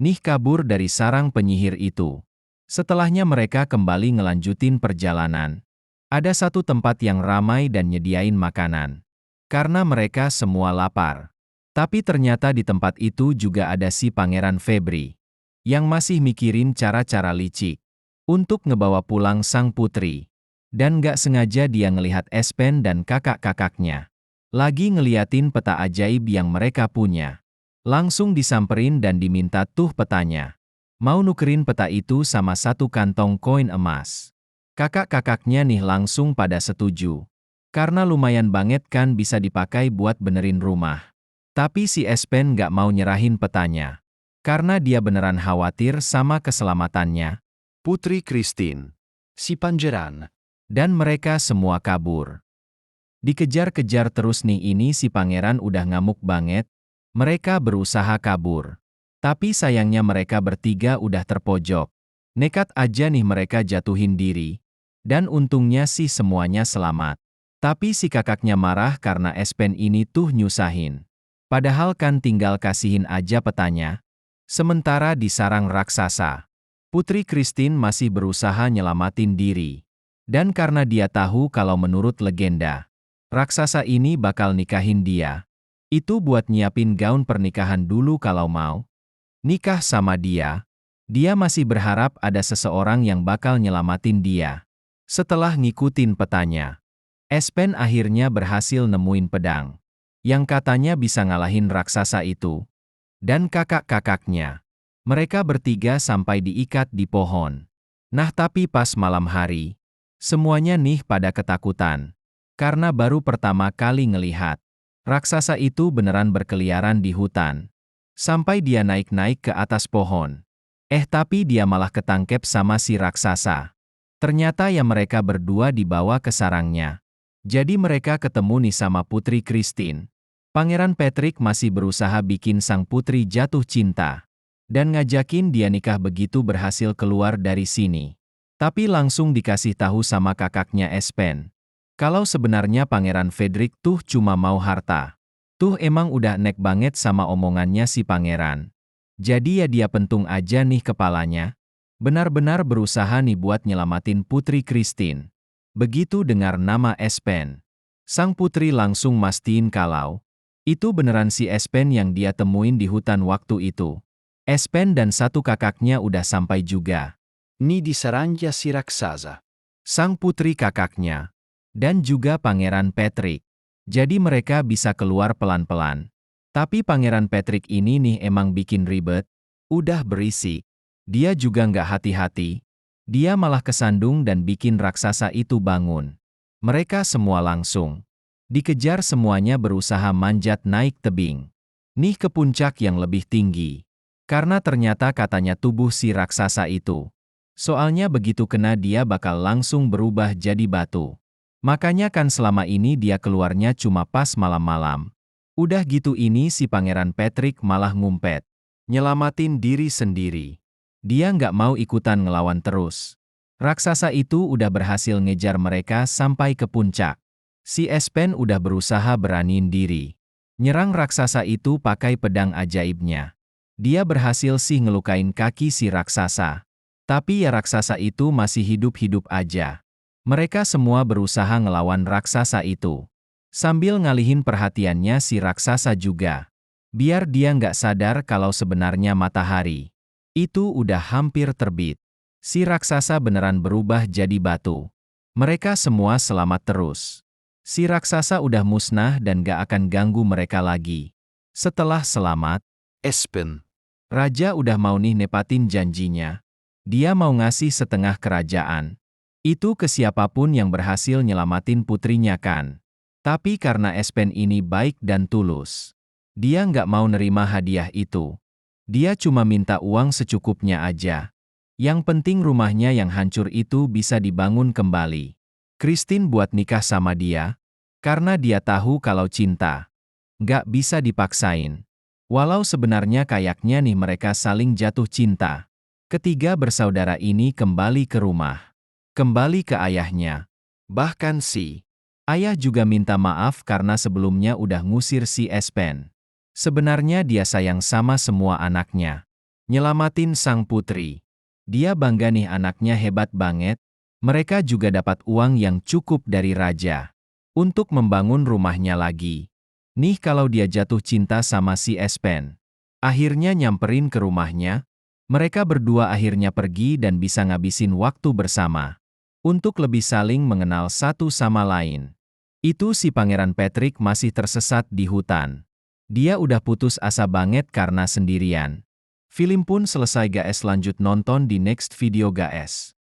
Nih kabur dari sarang penyihir itu. Setelahnya mereka kembali ngelanjutin perjalanan. Ada satu tempat yang ramai dan nyediain makanan. Karena mereka semua lapar. Tapi ternyata di tempat itu juga ada si Pangeran Febri. Yang masih mikirin cara-cara licik. Untuk ngebawa pulang sang putri. Dan gak sengaja dia ngelihat Espen dan kakak-kakaknya. Lagi ngeliatin peta ajaib yang mereka punya. Langsung disamperin dan diminta tuh petanya. Mau nukerin peta itu sama satu kantong koin emas. Kakak-kakaknya nih langsung pada setuju. Karena lumayan banget kan bisa dipakai buat benerin rumah. Tapi si Espen gak mau nyerahin petanya. Karena dia beneran khawatir sama keselamatannya. Putri Christine, si Pangeran, Dan mereka semua kabur. Dikejar-kejar terus nih ini si pangeran udah ngamuk banget. Mereka berusaha kabur. Tapi sayangnya mereka bertiga udah terpojok. Nekat aja nih mereka jatuhin diri. Dan untungnya sih semuanya selamat. Tapi si kakaknya marah karena Espen ini tuh nyusahin. Padahal kan tinggal kasihin aja petanya. Sementara di sarang raksasa, Putri Christine masih berusaha nyelamatin diri. Dan karena dia tahu kalau menurut legenda, raksasa ini bakal nikahin dia. Itu buat nyiapin gaun pernikahan dulu kalau mau nikah sama dia. Dia masih berharap ada seseorang yang bakal nyelamatin dia. Setelah ngikutin petanya, Espen akhirnya berhasil nemuin pedang. Yang katanya bisa ngalahin raksasa itu. Dan kakak-kakaknya. Mereka bertiga sampai diikat di pohon. Nah tapi pas malam hari, semuanya nih pada ketakutan. Karena baru pertama kali ngelihat. Raksasa itu beneran berkeliaran di hutan. Sampai dia naik-naik ke atas pohon. Tapi dia malah ketangkep sama si raksasa. Ternyata ya mereka berdua dibawa ke sarangnya. Jadi mereka ketemu nih sama Putri Christine. Pangeran Patrick masih berusaha bikin sang putri jatuh cinta. Dan ngajakin dia nikah begitu berhasil keluar dari sini. Tapi langsung dikasih tahu sama kakaknya Espen. Kalau sebenarnya Pangeran Frederick tuh cuma mau harta. Tuh emang udah nek banget sama omongannya si pangeran. Jadi ya dia pentung aja nih kepalanya. Benar-benar berusaha nih buat nyelamatin Putri Christine. Begitu dengar nama Espen, sang putri langsung mastiin kalau itu beneran si Espen yang dia temuin di hutan waktu itu. Espen dan satu kakaknya udah sampai juga. ni di sarangnya si raksasa. Sang putri kakaknya. Dan juga Pangeran Patrick. Jadi mereka bisa keluar pelan-pelan. Tapi Pangeran Patrick ini nih emang bikin ribet. Udah berisik. Dia juga nggak hati-hati. Dia malah kesandung dan bikin raksasa itu bangun. Mereka semua langsung dikejar, semuanya berusaha manjat naik tebing. Nih ke puncak yang lebih tinggi. Karena ternyata katanya tubuh si raksasa itu. Soalnya begitu kena dia bakal langsung berubah jadi batu. Makanya kan selama ini dia keluarnya cuma pas malam-malam. Udah gitu ini si Pangeran Patrick malah ngumpet. Nyelamatin diri sendiri. Dia nggak mau ikutan ngelawan terus. Raksasa itu udah berhasil ngejar mereka sampai ke puncak. Si Espen udah berusaha beraniin diri. Nyerang raksasa itu pakai pedang ajaibnya. Dia berhasil sih ngelukain kaki si raksasa. Tapi ya raksasa itu masih hidup-hidup aja. Mereka semua berusaha ngelawan raksasa itu. Sambil ngalihin perhatiannya si raksasa juga. Biar dia nggak sadar kalau sebenarnya matahari itu udah hampir terbit. Si raksasa beneran berubah jadi batu. Mereka semua selamat terus. Si raksasa udah musnah dan gak akan ganggu mereka lagi. Setelah selamat, Espen, raja udah mau nih nepatin janjinya. Dia mau ngasih setengah kerajaan. Itu ke siapapun yang berhasil nyelamatin putrinya kan. Tapi karena Espen ini baik dan tulus, dia nggak mau nerima hadiah itu. Dia cuma minta uang secukupnya aja. Yang penting rumahnya yang hancur itu bisa dibangun kembali. Christine buat nikah sama dia, karena dia tahu kalau cinta nggak bisa dipaksain. Walau sebenarnya kayaknya nih mereka saling jatuh cinta. Ketiga bersaudara ini kembali ke rumah. Kembali ke ayahnya. Bahkan si ayah juga minta maaf karena sebelumnya udah ngusir si Espen. Sebenarnya dia sayang sama semua anaknya. Nyelamatin sang putri. Dia bangga nih anaknya hebat banget. Mereka juga dapat uang yang cukup dari raja untuk membangun rumahnya lagi. Nih kalau dia jatuh cinta sama si Espen. Akhirnya nyamperin ke rumahnya. Mereka berdua akhirnya pergi dan bisa ngabisin waktu bersama untuk lebih saling mengenal satu sama lain. Itu si Pangeran Patrick masih tersesat di hutan. Dia udah putus asa banget karena sendirian. Film pun selesai guys, lanjut nonton di next video guys.